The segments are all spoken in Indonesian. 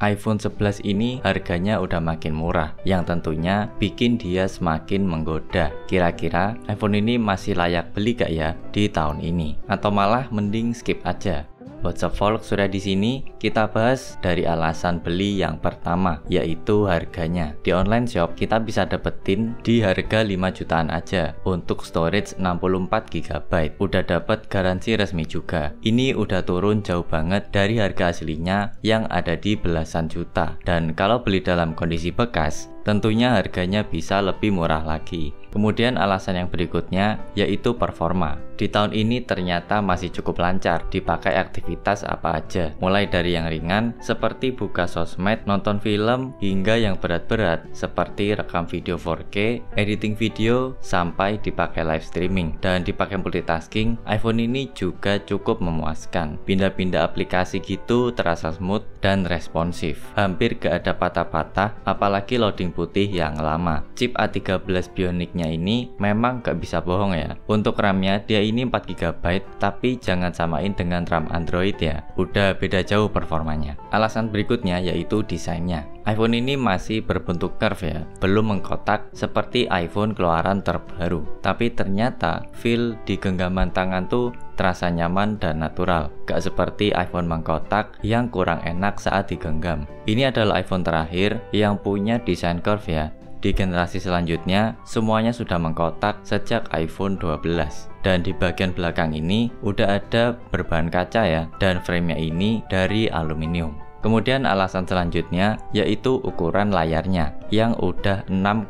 iPhone 11 ini harganya udah makin murah, yang tentunya bikin dia semakin menggoda. Kira-kira iPhone ini masih layak beli gak ya di tahun ini? Atau malah mending skip aja? WhatsApp Folk sudah di sini. Kita bahas dari alasan beli yang pertama, yaitu harganya. Di online shop kita bisa dapetin di harga 5 jutaan aja untuk storage 64 GB. Udah dapet garansi resmi juga. Ini udah turun jauh banget dari harga aslinya yang ada di belasan juta. Dan kalau beli dalam kondisi bekas, tentunya harganya bisa lebih murah lagi. Kemudian alasan yang berikutnya yaitu performa. Di tahun ini ternyata masih cukup lancar dipakai aktivitas apa aja. Mulai dari yang ringan seperti buka sosmed, nonton film, hingga yang berat-berat seperti rekam video 4K, editing video, sampai dipakai live streaming. Dan dipakai multitasking, iPhone ini juga cukup memuaskan. Pindah-pindah aplikasi gitu terasa smooth dan responsif. Hampir gak ada patah-patah, apalagi loading putih yang lama. Chip A13 Bionic-nya ini memang gak bisa bohong ya. Untuk RAM-nya dia ini 4 GB, tapi jangan samain dengan RAM Android ya. Udah beda jauh performanya. Alasan berikutnya yaitu desainnya. iPhone ini masih berbentuk curve ya, belum mengkotak seperti iPhone keluaran terbaru. Tapi ternyata feel di genggaman tangan tuh terasa nyaman dan natural, gak seperti iPhone mengkotak yang kurang enak saat digenggam. Ini adalah iPhone terakhir yang punya desain curve ya. Di generasi selanjutnya, semuanya sudah mengkotak sejak iPhone 12. Dan di bagian belakang ini udah ada berbahan kaca ya, dan frame-nya ini dari aluminium. Kemudian alasan selanjutnya yaitu ukuran layarnya yang udah 6,1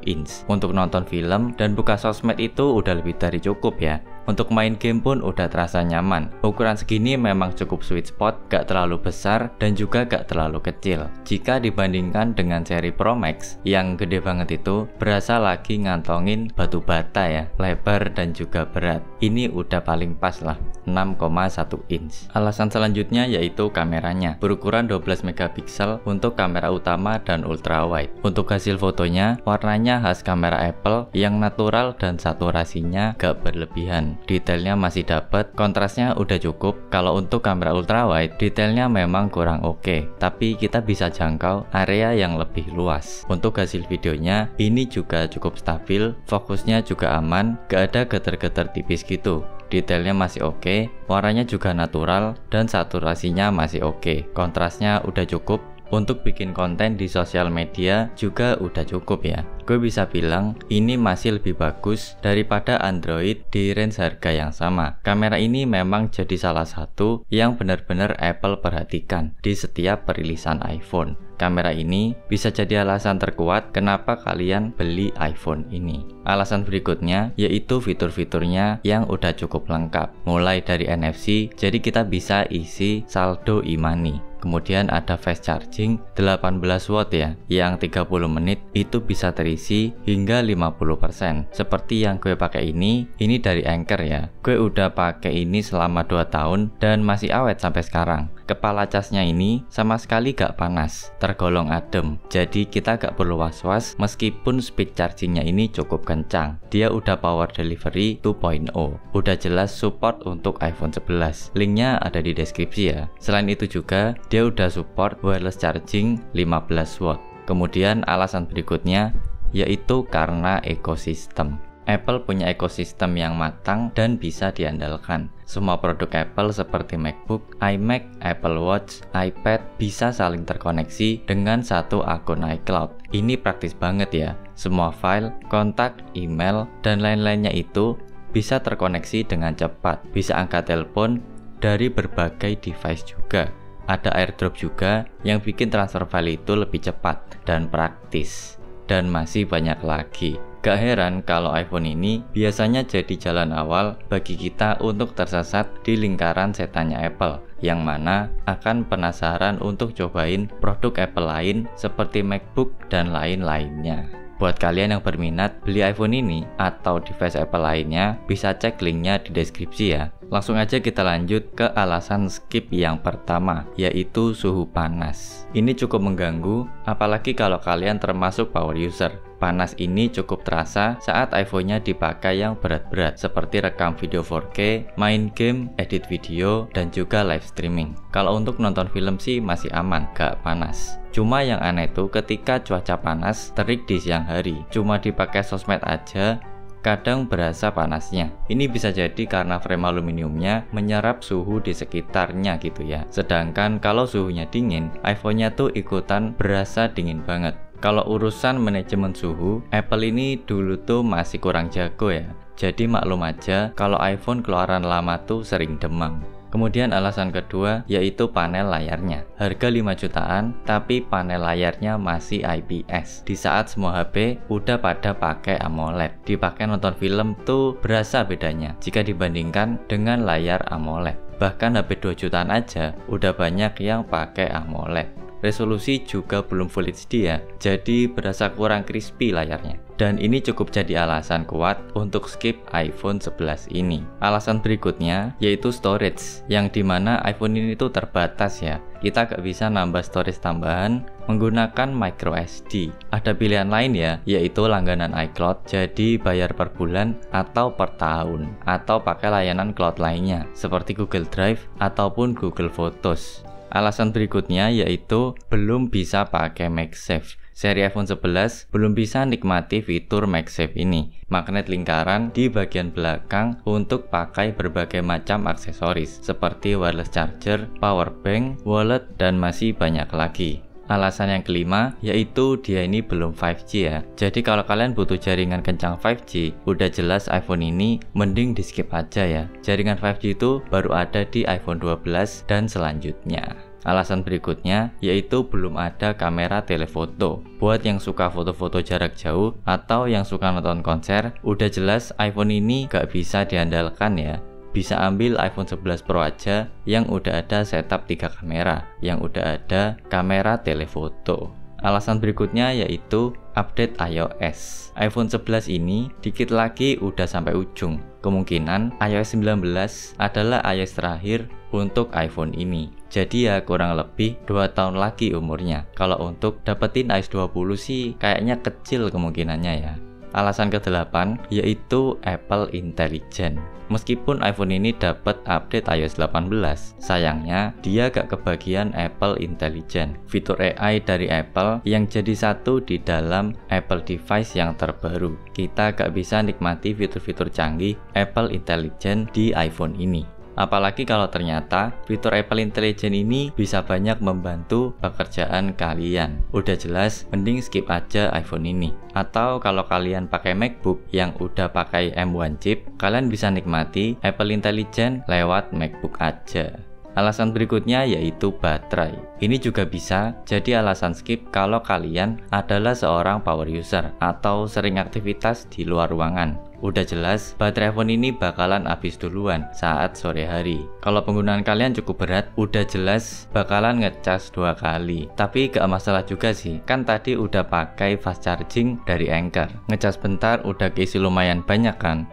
inch. Untuk nonton film dan buka sosmed itu udah lebih dari cukup ya. Untuk main game pun udah terasa nyaman. Ukuran segini memang cukup sweet spot, gak terlalu besar dan juga gak terlalu kecil. Jika dibandingkan dengan seri Pro Max yang gede banget itu, berasa lagi ngantongin batu bata ya, lebar dan juga berat. Ini udah paling pas lah, 6,1 inch. Alasan selanjutnya yaitu kameranya, berukuran 12 megapiksel untuk kamera utama dan ultrawide. Untuk hasil fotonya, warnanya khas kamera Apple yang natural dan saturasinya gak berlebihan. Detailnya masih dapat, kontrasnya udah cukup. Kalau untuk kamera ultrawide, detailnya memang kurang oke, tapi kita bisa jangkau area yang lebih luas. Untuk hasil videonya, ini juga cukup stabil, fokusnya juga aman, gak ada getar-getar tipis gitu. Detailnya masih oke, warnanya juga natural, dan saturasinya masih oke. Kontrasnya udah cukup. Untuk bikin konten di sosial media juga udah cukup ya. Gue bisa bilang ini masih lebih bagus daripada Android di range harga yang sama. Kamera ini memang jadi salah satu yang benar-benar Apple perhatikan di setiap perilisan iPhone. Kamera ini bisa jadi alasan terkuat kenapa kalian beli iPhone ini. Alasan berikutnya yaitu fitur-fiturnya yang udah cukup lengkap. Mulai dari NFC, jadi kita bisa isi saldo e-money. Kemudian ada fast charging 18 watt ya, yang 30 menit itu bisa terisi hingga 50%. Seperti yang gue pakai ini dari Anker ya. Gue udah pakai ini selama 2 tahun dan masih awet sampai sekarang. Kepala casnya ini sama sekali gak panas, tergolong adem. Jadi kita gak perlu was-was meskipun speed chargingnya ini cukup kencang. Dia udah power delivery 2.0. Udah jelas support untuk iPhone 11. Linknya ada di deskripsi ya. Selain itu juga dia udah support wireless charging 15 watt. Kemudian alasan berikutnya yaitu karena ekosistem. Apple punya ekosistem yang matang dan bisa diandalkan. Semua produk Apple seperti MacBook, iMac, Apple Watch, iPad bisa saling terkoneksi dengan satu akun iCloud. Ini praktis banget ya. Semua file, kontak, email, dan lain-lainnya itu bisa terkoneksi dengan cepat. Bisa angkat telepon dari berbagai device juga. Ada AirDrop juga yang bikin transfer file itu lebih cepat dan praktis. Dan masih banyak lagi. Gak heran kalau iPhone ini biasanya jadi jalan awal bagi kita untuk tersesat di lingkaran setannya Apple, yang mana akan penasaran untuk cobain produk Apple lain seperti MacBook dan lain-lainnya. Buat kalian yang berminat beli iPhone ini atau device Apple lainnya, bisa cek linknya di deskripsi ya. Langsung aja kita lanjut ke alasan skip yang pertama, yaitu suhu panas. Ini cukup mengganggu, apalagi kalau kalian termasuk power user. Panas ini cukup terasa saat iPhone-nya dipakai yang berat-berat seperti rekam video 4K, main game, edit video, dan juga live streaming. Kalau untuk nonton film sih masih aman, gak panas. Cuma yang aneh tuh ketika cuaca panas terik di siang hari, cuma dipakai sosmed aja, kadang berasa panasnya. Ini bisa jadi karena frame aluminiumnya menyerap suhu di sekitarnya gitu ya. Sedangkan kalau suhunya dingin, iPhone-nya tuh ikutan berasa dingin banget. Kalau urusan manajemen suhu, Apple ini dulu tuh masih kurang jago ya. Jadi maklum aja kalau iPhone keluaran lama tuh sering demam. Kemudian alasan kedua yaitu panel layarnya. Harga 5 jutaan tapi panel layarnya masih IPS. Di saat semua HP udah pada pakai AMOLED. Dipakai nonton film tuh berasa bedanya jika dibandingkan dengan layar AMOLED. Bahkan HP 2 jutaan aja udah banyak yang pakai AMOLED. Resolusi juga belum Full HD ya, jadi berasa kurang crispy layarnya. Dan ini cukup jadi alasan kuat untuk skip iPhone 11 ini. Alasan berikutnya yaitu storage, yang dimana iPhone ini tuh terbatas ya. Kita gak bisa nambah storage tambahan menggunakan micro SD. Ada pilihan lain ya, yaitu langganan iCloud, jadi bayar per bulan atau per tahun, atau pakai layanan cloud lainnya seperti Google Drive ataupun Google Photos. Alasan berikutnya yaitu belum bisa pakai MagSafe. Seri iPhone 11 belum bisa nikmati fitur MagSafe ini, magnet lingkaran di bagian belakang untuk pakai berbagai macam aksesoris seperti wireless charger, power bank, wallet, dan masih banyak lagi. Alasan yang kelima yaitu dia ini belum 5G ya. Jadi kalau kalian butuh jaringan kencang 5G, udah jelas iPhone ini mending di skip aja ya. Jaringan 5G itu baru ada di iPhone 12 dan selanjutnya. Alasan berikutnya yaitu belum ada kamera telefoto. Buat yang suka foto-foto jarak jauh atau yang suka nonton konser, udah jelas iPhone ini gak bisa diandalkan ya. Bisa ambil iPhone 11 Pro aja yang udah ada setup 3 kamera, yang udah ada kamera telefoto. Alasan berikutnya yaitu update iOS. iPhone 11 ini dikit lagi udah sampai ujung. Kemungkinan iOS 19 adalah iOS terakhir untuk iPhone ini. Jadi ya kurang lebih 2 tahun lagi umurnya. Kalau untuk dapetin iOS 20 sih kayaknya kecil kemungkinannya ya. Alasan ke-8 yaitu Apple Intelligent. Meskipun iPhone ini dapat update iOS 18, sayangnya dia gak kebagian Apple Intelligent, fitur AI dari Apple yang jadi satu di dalam Apple device yang terbaru. Kita gak bisa nikmati fitur-fitur canggih Apple Intelligent di iPhone ini. Apalagi kalau ternyata fitur Apple Intelligent ini bisa banyak membantu pekerjaan kalian. Udah jelas mending skip aja iPhone ini. Atau kalau kalian pakai MacBook yang udah pakai M1 chip, kalian bisa nikmati Apple Intelligent lewat MacBook aja. Alasan berikutnya yaitu baterai. Ini juga bisa jadi alasan skip kalau kalian adalah seorang power user atau sering aktivitas di luar ruangan. Udah jelas baterai iPhone ini bakalan habis duluan saat sore hari. Kalau penggunaan kalian cukup berat, udah jelas bakalan ngecas 2 kali. Tapi gak masalah juga sih, kan tadi udah pakai fast charging dari Anker. Ngecas bentar udah keisi lumayan banyak kan.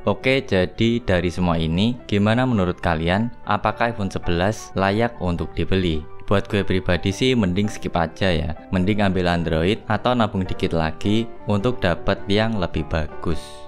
Oke, jadi dari semua ini, gimana menurut kalian? Apakah iPhone 11 layak untuk dibeli? Buat gue pribadi sih mending skip aja ya. Mending ambil Android atau nabung dikit lagi untuk dapat yang lebih bagus.